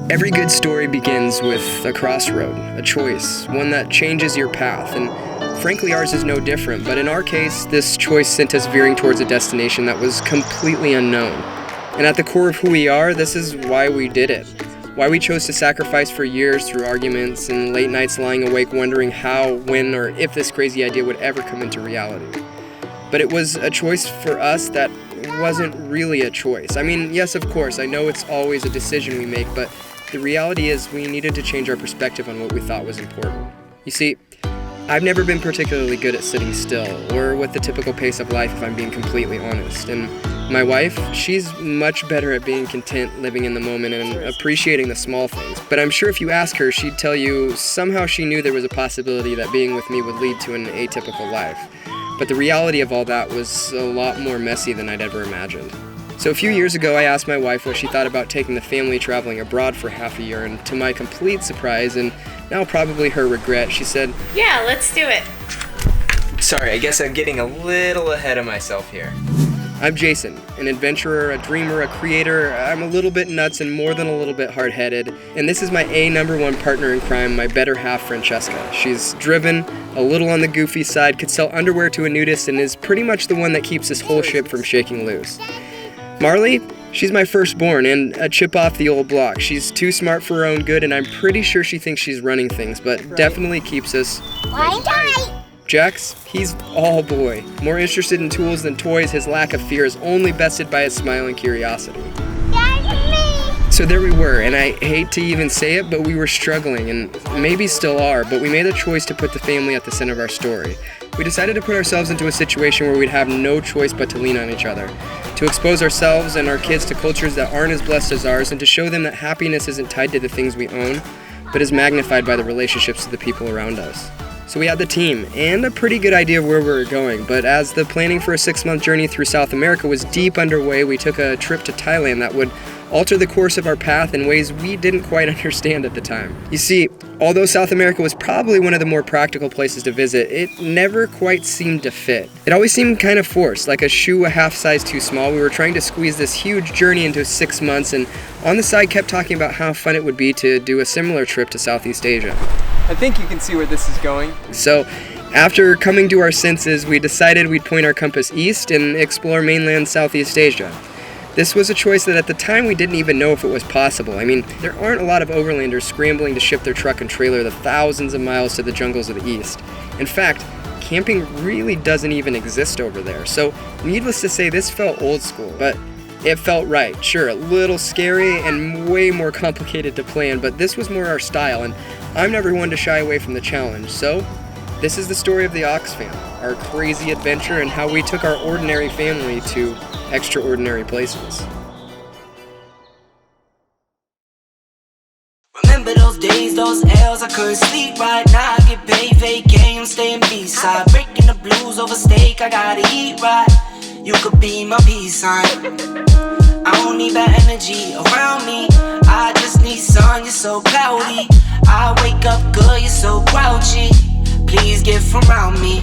Every good story begins with a crossroad, a choice, one that changes your path, and frankly ours is no different, but in our case, this choice sent us veering towards a destination that was completely unknown. And at the core of who we are, this is why we did it. Why we chose to sacrifice for years through arguments and late nights lying awake wondering how, when, or if this crazy idea would ever come into reality. But it was a choice for us that wasn't really a choice. I mean, yes, of course, I know it's always a decision we make, but the reality is we needed to change our perspective on what we thought was important. You see, I've never been particularly good at sitting still, or with the typical pace of life if I'm being completely honest. And my wife, she's much better at being content, living in the moment, and appreciating the small things. But I'm sure if you ask her, she'd tell you somehow she knew there was a possibility that being with me would lead to an atypical life. But the reality of all that was a lot more messy than I'd ever imagined. So a few years ago, I asked my wife what she thought about taking the family traveling abroad for half a year, and to my complete surprise, and now probably her regret, she said, "Yeah, let's do it." Sorry, I guess I'm getting a little ahead of myself here. I'm Jason, an adventurer, a dreamer, a creator. I'm a little bit nuts and more than a little bit hard-headed. And this is my number one partner in crime, my better half, Francesca. She's driven, a little on the goofy side, could sell underwear to a nudist, and is pretty much the one that keeps this whole ship from shaking loose. Marley, she's my firstborn and a chip off the old block. She's too smart for her own good, and I'm pretty sure she thinks she's running things, but definitely keeps us right. Jax, he's all boy. More interested in tools than toys, his lack of fear is only bested by his smile and curiosity. So there we were, and I hate to even say it, but we were struggling, and maybe still are, but we made a choice to put the family at the center of our story. We decided to put ourselves into a situation where we'd have no choice but to lean on each other, to expose ourselves and our kids to cultures that aren't as blessed as ours, and to show them that happiness isn't tied to the things we own, but is magnified by the relationships of the people around us. So we had the team, and a pretty good idea of where we were going, but as the planning for a 6-month journey through South America was deep underway, we took a trip to Thailand that would alter the course of our path in ways we didn't quite understand at the time. You see, although South America was probably one of the more practical places to visit, it never quite seemed to fit. It always seemed kind of forced, like a shoe a half size too small. We were trying to squeeze this huge journey into 6 months, and on the side kept talking about how fun it would be to do a similar trip to Southeast Asia. I think you can see where this is going. So, after coming to our senses, we decided we'd point our compass east and explore mainland Southeast Asia. This was a choice that at the time we didn't even know if it was possible. I mean, there aren't a lot of overlanders scrambling to ship their truck and trailer the thousands of miles to the jungles of the east. In fact, camping really doesn't even exist over there. So, needless to say, this felt old school, but it felt right. Sure, a little scary and way more complicated to plan, but this was more our style, and I'm never one to shy away from the challenge. So, this is the story of the OXFam, our crazy adventure and how we took our ordinary family to extraordinary places. Remember those days, those L's, I couldn't sleep right now. I get paid, vacay, I'm staying B-side. Breaking the blues over steak, I gotta eat right. You could be my peace sign. I don't need that energy around me. I just need sun, you're so cloudy. I wake up good, you're so grouchy. Please get from around me.